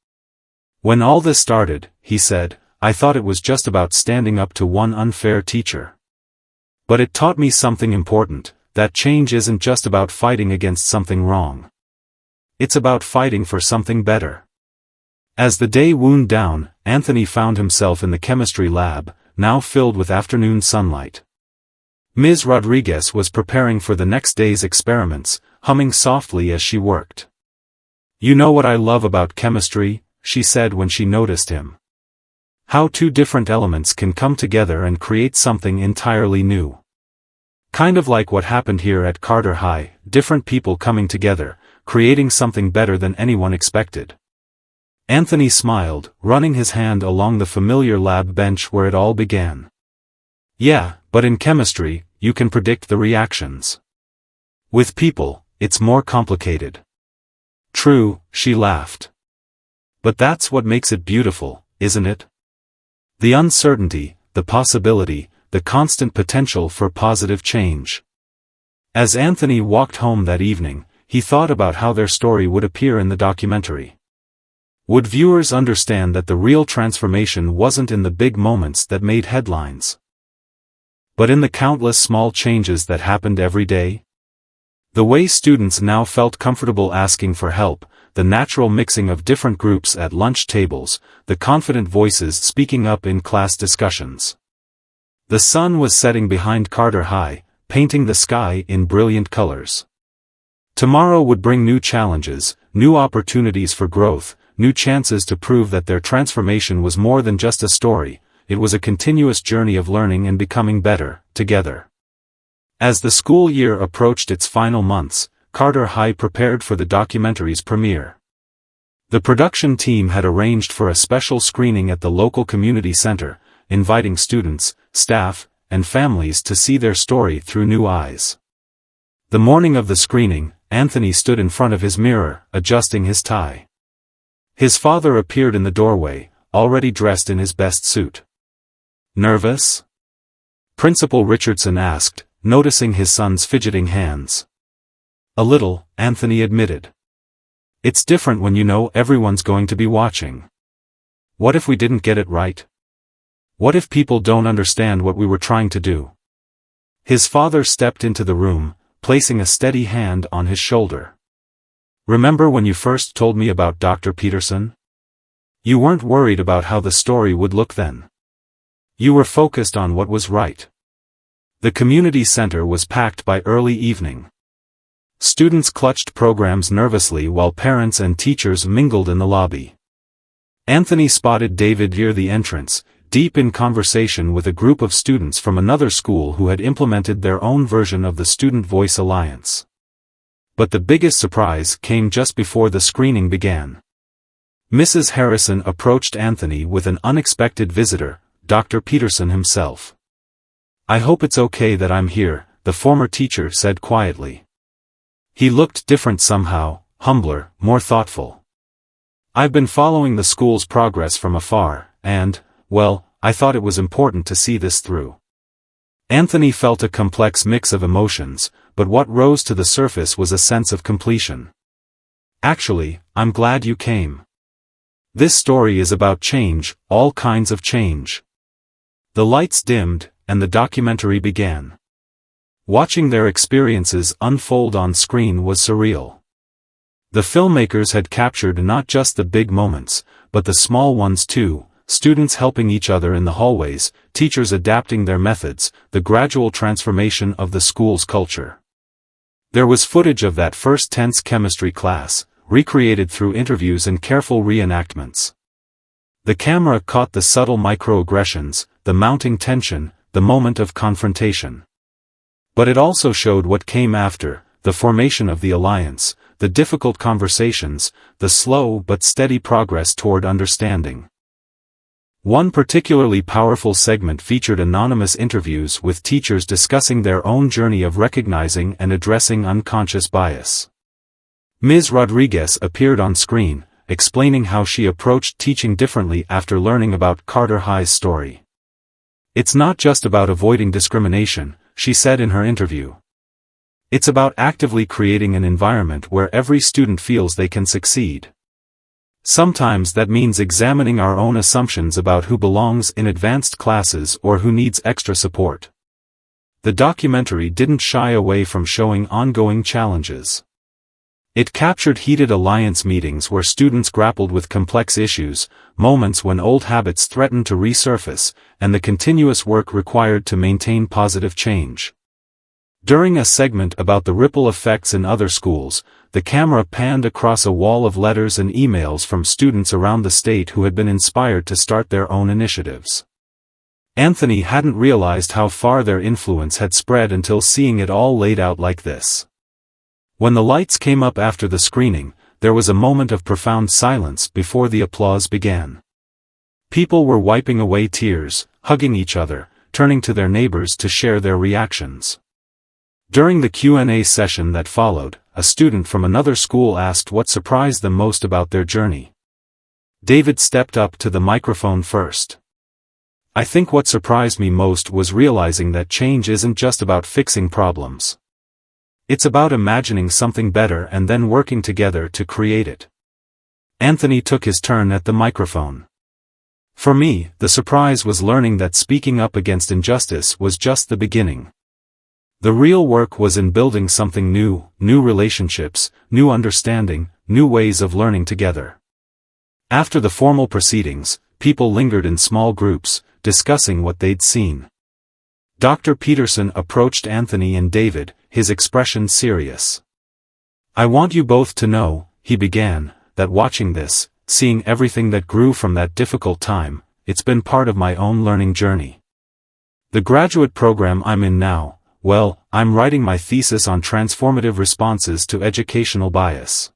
When all this started, he said, I thought it was just about standing up to one unfair teacher. But it taught me something important, that change isn't just about fighting against something wrong. It's about fighting for something better. As the day wound down, Anthony found himself in the chemistry lab, now filled with afternoon sunlight. Ms. Rodriguez was preparing for the next day's experiments, humming softly as she worked. You know what I love about chemistry, she said when she noticed him. How two different elements can come together and create something entirely new. Kind of like what happened here at Carter High, different people coming together, creating something better than anyone expected. Anthony smiled, running his hand along the familiar lab bench where it all began. Yeah, but in chemistry, you can predict the reactions. With people, it's more complicated. True, she laughed. But that's what makes it beautiful, isn't it? The uncertainty, the possibility, the constant potential for positive change. As Anthony walked home that evening, he thought about how their story would appear in the documentary. Would viewers understand that the real transformation wasn't in the big moments that made headlines, but in the countless small changes that happened every day? The way students now felt comfortable asking for help, the natural mixing of different groups at lunch tables, the confident voices speaking up in class discussions. The sun was setting behind Carter High, painting the sky in brilliant colors. Tomorrow would bring new challenges, new opportunities for growth, new chances to prove that their transformation was more than just a story, it was a continuous journey of learning and becoming better, together. As the school year approached its final months, Carter High prepared for the documentary's premiere. The production team had arranged for a special screening at the local community center, inviting students, staff, and families to see their story through new eyes. The morning of the screening, Anthony stood in front of his mirror, adjusting his tie. His father appeared in the doorway, already dressed in his best suit. Nervous? Principal Richardson asked, noticing his son's fidgeting hands. A little, Anthony admitted. It's different when you know everyone's going to be watching. What if we didn't get it right? What if people don't understand what we were trying to do? His father stepped into the room, placing a steady hand on his shoulder. Remember when you first told me about Dr. Peterson? You weren't worried about how the story would look then. You were focused on what was right. The community center was packed by early evening. Students clutched programs nervously while parents and teachers mingled in the lobby. Anthony spotted David near the entrance, deep in conversation with a group of students from another school who had implemented their own version of the Student Voice Alliance. But the biggest surprise came just before the screening began. Mrs. Harrison approached Anthony with an unexpected visitor, Dr. Peterson himself. I hope it's okay that I'm here, the former teacher said quietly. He looked different somehow, humbler, more thoughtful. I've been following the school's progress from afar, and, well, I thought it was important to see this through. Anthony felt a complex mix of emotions, but what rose to the surface was a sense of completion. Actually, I'm glad you came. This story is about change, all kinds of change. The lights dimmed, and the documentary began. Watching their experiences unfold on screen was surreal. The filmmakers had captured not just the big moments, but the small ones too, students helping each other in the hallways, teachers adapting their methods, the gradual transformation of the school's culture. There was footage of that first tense chemistry class, recreated through interviews and careful reenactments. The camera caught the subtle microaggressions, the mounting tension, the moment of confrontation. But it also showed what came after, the formation of the alliance, the difficult conversations, the slow but steady progress toward understanding. One particularly powerful segment featured anonymous interviews with teachers discussing their own journey of recognizing and addressing unconscious bias. Ms. Rodriguez appeared on screen, explaining how she approached teaching differently after learning about Carter High's story. "It's not just about avoiding discrimination," she said in her interview. "It's about actively creating an environment where every student feels they can succeed. Sometimes that means examining our own assumptions about who belongs in advanced classes or who needs extra support." The documentary didn't shy away from showing ongoing challenges. It captured heated alliance meetings where students grappled with complex issues, moments when old habits threatened to resurface, and the continuous work required to maintain positive change. During a segment about the ripple effects in other schools, the camera panned across a wall of letters and emails from students around the state who had been inspired to start their own initiatives. Anthony hadn't realized how far their influence had spread until seeing it all laid out like this. When the lights came up after the screening, there was a moment of profound silence before the applause began. People were wiping away tears, hugging each other, turning to their neighbors to share their reactions. During the Q&A session that followed, a student from another school asked what surprised them most about their journey. David stepped up to the microphone first. "I think what surprised me most was realizing that change isn't just about fixing problems. It's about imagining something better and then working together to create it." Anthony took his turn at the microphone. "For me, the surprise was learning that speaking up against injustice was just the beginning. The real work was in building something new relationships, new understanding, new ways of learning together." After the formal proceedings, people lingered in small groups, discussing what they'd seen. Dr. Peterson approached Anthony and David, his expression serious. "I want you both to know," he began, "that watching this, seeing everything that grew from that difficult time, it's been part of my own learning journey. The graduate program I'm in now, well, I'm writing my thesis on transformative responses to educational bias."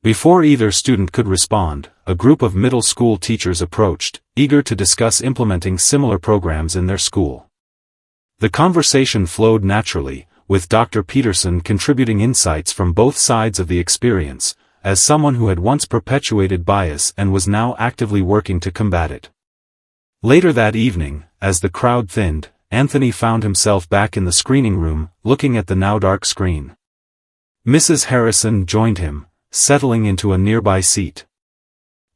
Before either student could respond, a group of middle school teachers approached, eager to discuss implementing similar programs in their school. The conversation flowed naturally, with Dr. Peterson contributing insights from both sides of the experience, as someone who had once perpetuated bias and was now actively working to combat it. Later that evening, as the crowd thinned, Anthony found himself back in the screening room, looking at the now dark screen. Mrs. Harrison joined him, settling into a nearby seat.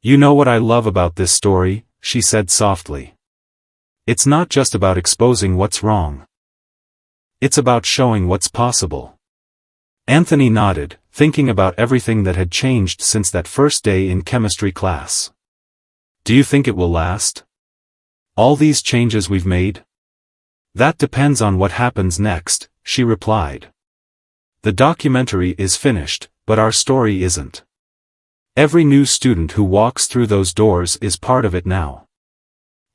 "You know what I love about this story," she said softly. "It's not just about exposing what's wrong. It's about showing what's possible." Anthony nodded, thinking about everything that had changed since that first day in chemistry class. "Do you think it will last? All these changes we've made?" "That depends on what happens next," she replied. "The documentary is finished, but our story isn't. Every new student who walks through those doors is part of it now.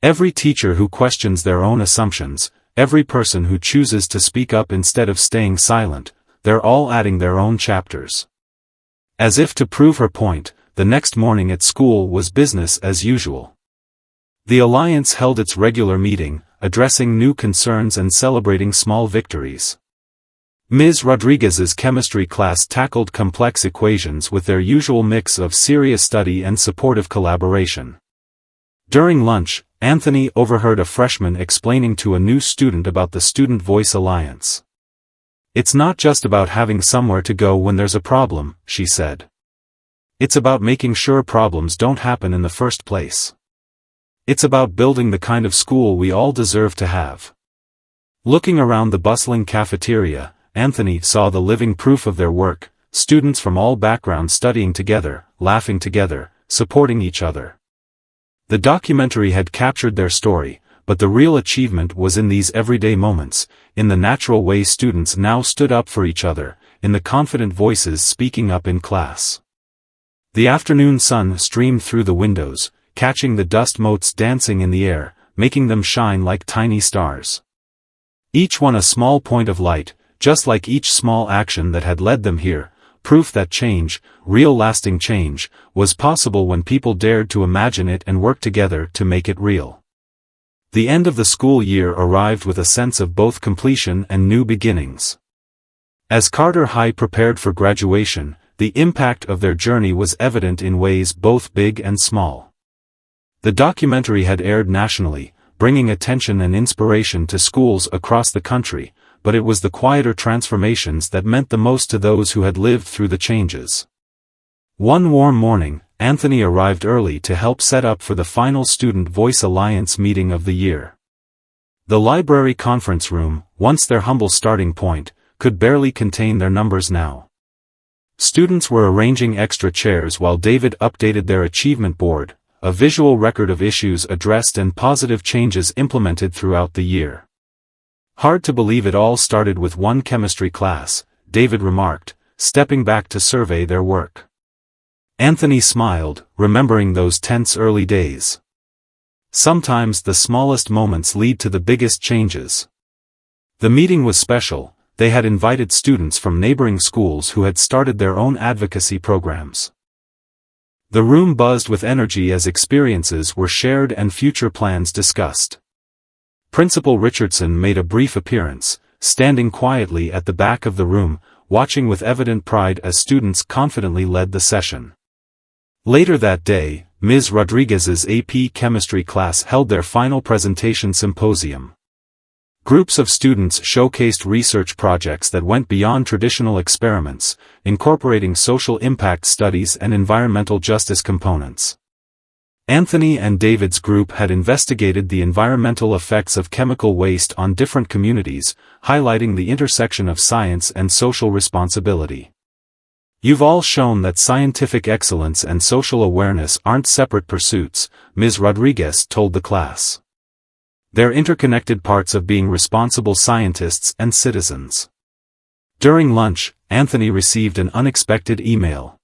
Every teacher who questions their own assumptions, every person who chooses to speak up instead of staying silent, they're all adding their own chapters." As if to prove her point, the next morning at school was business as usual. The Alliance held its regular meeting, addressing new concerns and celebrating small victories. Ms. Rodriguez's chemistry class tackled complex equations with their usual mix of serious study and supportive collaboration. During lunch, Anthony overheard a freshman explaining to a new student about the Student Voice Alliance. "It's not just about having somewhere to go when there's a problem," she said. "It's about making sure problems don't happen in the first place. It's about building the kind of school we all deserve to have." Looking around the bustling cafeteria, Anthony saw the living proof of their work, students from all backgrounds studying together, laughing together, supporting each other. The documentary had captured their story, but the real achievement was in these everyday moments, in the natural way students now stood up for each other, in the confident voices speaking up in class. The afternoon sun streamed through the windows, catching the dust motes dancing in the air, making them shine like tiny stars. Each one a small point of light, just like each small action that had led them here, proof that change, real lasting change, was possible when people dared to imagine it and work together to make it real. The end of the school year arrived with a sense of both completion and new beginnings. As Carter High prepared for graduation, the impact of their journey was evident in ways both big and small. The documentary had aired nationally, bringing attention and inspiration to schools across the country, but it was the quieter transformations that meant the most to those who had lived through the changes. One warm morning, Anthony arrived early to help set up for the final Student Voice Alliance meeting of the year. The library conference room, once their humble starting point, could barely contain their numbers now. Students were arranging extra chairs while David updated their achievement board, a visual record of issues addressed and positive changes implemented throughout the year. "Hard to believe it all started with one chemistry class," David remarked, stepping back to survey their work. Anthony smiled, remembering those tense early days. Sometimes the smallest moments lead to the biggest changes. The meeting was special. They had invited students from neighboring schools who had started their own advocacy programs. The room buzzed with energy as experiences were shared and future plans discussed. Principal Richardson made a brief appearance, standing quietly at the back of the room, watching with evident pride as students confidently led the session. Later that day, Ms. Rodriguez's AP Chemistry class held their final presentation symposium. Groups of students showcased research projects that went beyond traditional experiments, incorporating social impact studies and environmental justice components. Anthony and David's group had investigated the environmental effects of chemical waste on different communities, highlighting the intersection of science and social responsibility. "You've all shown that scientific excellence and social awareness aren't separate pursuits," Ms. Rodriguez told the class. "They're interconnected parts of being responsible scientists and citizens." During lunch, Anthony received an unexpected email.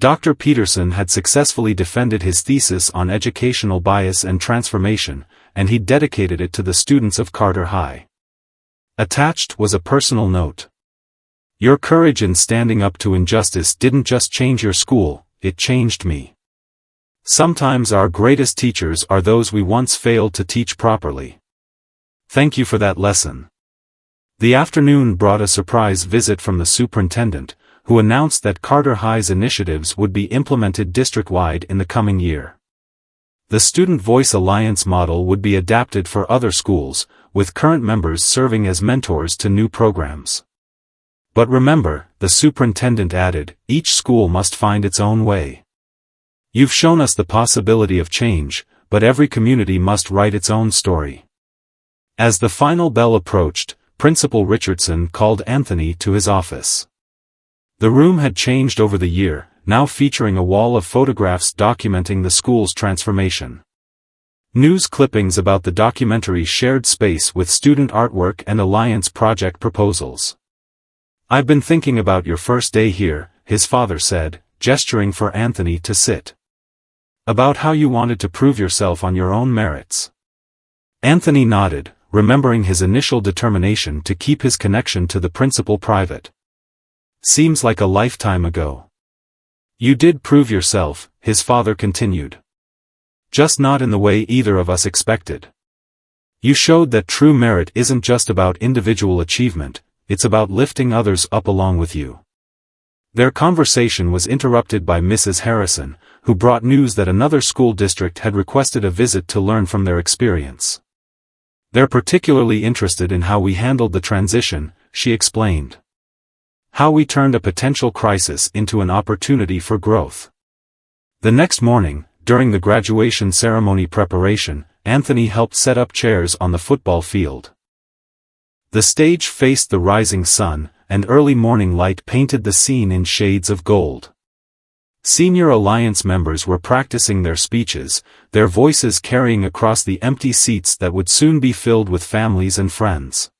Dr. Peterson had successfully defended his thesis on educational bias and transformation, and he'd dedicated it to the students of Carter High. Attached was a personal note. "Your courage in standing up to injustice didn't just change your school, it changed me. Sometimes our greatest teachers are those we once failed to teach properly. Thank you for that lesson." The afternoon brought a surprise visit from the superintendent, who announced that Carter High's initiatives would be implemented district-wide in the coming year. The Student Voice Alliance model would be adapted for other schools, with current members serving as mentors to new programs. "But remember," the superintendent added, "each school must find its own way. You've shown us the possibility of change, but every community must write its own story." As the final bell approached, Principal Richardson called Anthony to his office. The room had changed over the year, now featuring a wall of photographs documenting the school's transformation. News clippings about the documentary shared space with student artwork and Alliance project proposals. "I've been thinking about your first day here," his father said, gesturing for Anthony to sit. "About how you wanted to prove yourself on your own merits." Anthony nodded, remembering his initial determination to keep his connection to the principal private. "Seems like a lifetime ago." "You did prove yourself," his father continued. "Just not in the way either of us expected. You showed that true merit isn't just about individual achievement, it's about lifting others up along with you." Their conversation was interrupted by Mrs. Harrison, who brought news that another school district had requested a visit to learn from their experience. "They're particularly interested in how we handled the transition," she explained. "How we turned a potential crisis into an opportunity for growth." The next morning, during the graduation ceremony preparation, Anthony helped set up chairs on the football field. The stage faced the rising sun, and early morning light painted the scene in shades of gold. Senior Alliance members were practicing their speeches, their voices carrying across the empty seats that would soon be filled with families and friends.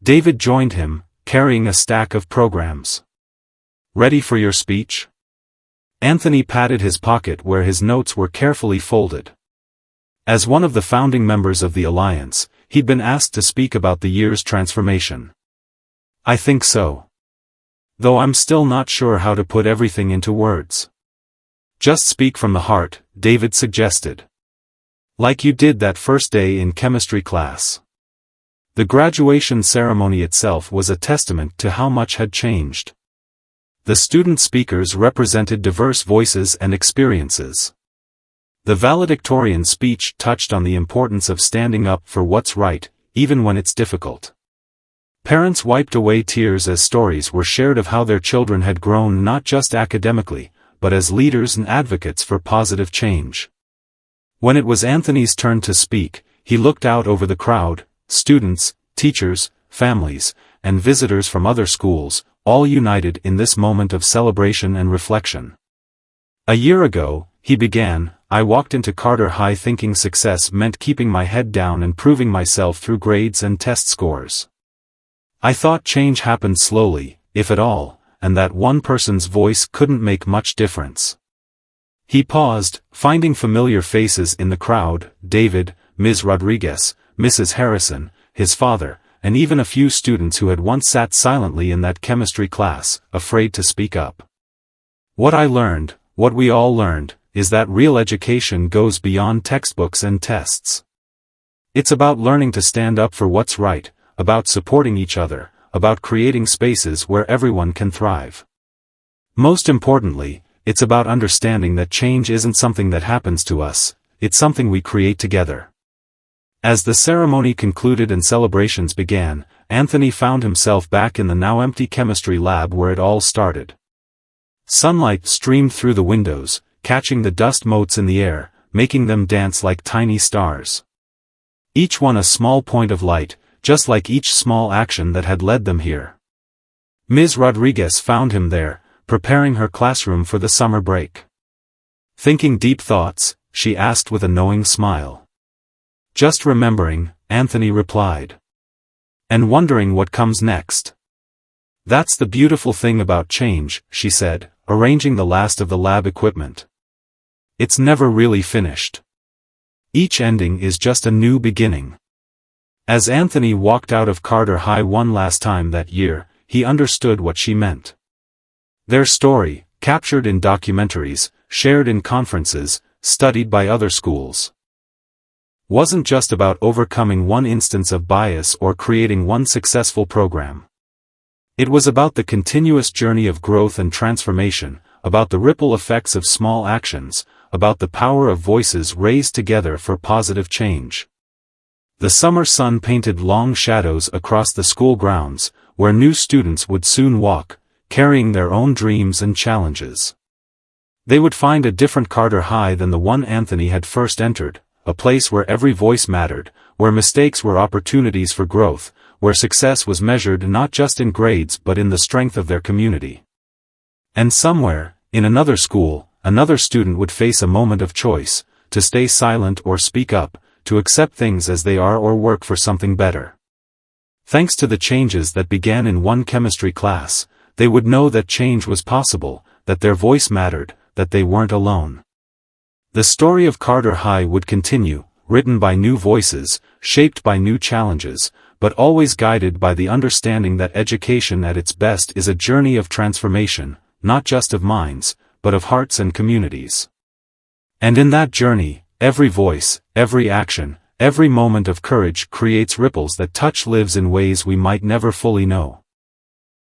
David joined him, carrying a stack of programs. "Ready for your speech?" Anthony patted his pocket where his notes were carefully folded. As one of the founding members of the Alliance, he'd been asked to speak about the year's transformation. "I think so. Though I'm still not sure how to put everything into words." "Just speak from the heart," David suggested. "Like you did that first day in chemistry class." The graduation ceremony itself was a testament to how much had changed. The student speakers represented diverse voices and experiences. The valedictorian speech touched on the importance of standing up for what's right, even when it's difficult. Parents wiped away tears as stories were shared of how their children had grown not just academically, but as leaders and advocates for positive change. When it was Anthony's turn to speak, he looked out over the crowd, students, teachers, families, and visitors from other schools, all united in this moment of celebration and reflection. "A year ago," he began, "I walked into Carter High thinking success meant keeping my head down and proving myself through grades and test scores. I thought change happened slowly, if at all, and that one person's voice couldn't make much difference." He paused, finding familiar faces in the crowd: David, Ms. Rodriguez, Mrs. Harrison, his father, and even a few students who had once sat silently in that chemistry class, afraid to speak up. "What I learned, what we all learned, is that real education goes beyond textbooks and tests. It's about learning to stand up for what's right, about supporting each other, about creating spaces where everyone can thrive. Most importantly, it's about understanding that change isn't something that happens to us, it's something we create together." As the ceremony concluded and celebrations began, Anthony found himself back in the now empty chemistry lab where it all started. Sunlight streamed through the windows, catching the dust motes in the air, making them dance like tiny stars. Each one a small point of light, just like each small action that had led them here. Ms. Rodriguez found him there, preparing her classroom for the summer break. "Thinking deep thoughts?" she asked with a knowing smile. "Just remembering," Anthony replied. "And wondering what comes next." "That's the beautiful thing about change," she said, arranging the last of the lab equipment. "It's never really finished. Each ending is just a new beginning." As Anthony walked out of Carter High one last time that year, he understood what she meant. Their story, captured in documentaries, shared in conferences, studied by other schools, wasn't just about overcoming one instance of bias or creating one successful program. It was about the continuous journey of growth and transformation, about the ripple effects of small actions, about the power of voices raised together for positive change. The summer sun painted long shadows across the school grounds, where new students would soon walk, carrying their own dreams and challenges. They would find a different Carter High than the one Anthony had first entered, a place where every voice mattered, where mistakes were opportunities for growth, where success was measured not just in grades but in the strength of their community. And somewhere, in another school, another student would face a moment of choice, to stay silent or speak up, to accept things as they are or work for something better. Thanks to the changes that began in one chemistry class, they would know that change was possible, that their voice mattered, that they weren't alone. The story of Carter High would continue, written by new voices, shaped by new challenges, but always guided by the understanding that education at its best is a journey of transformation, not just of minds, but of hearts and communities. And in that journey, every voice, every action, every moment of courage creates ripples that touch lives in ways we might never fully know.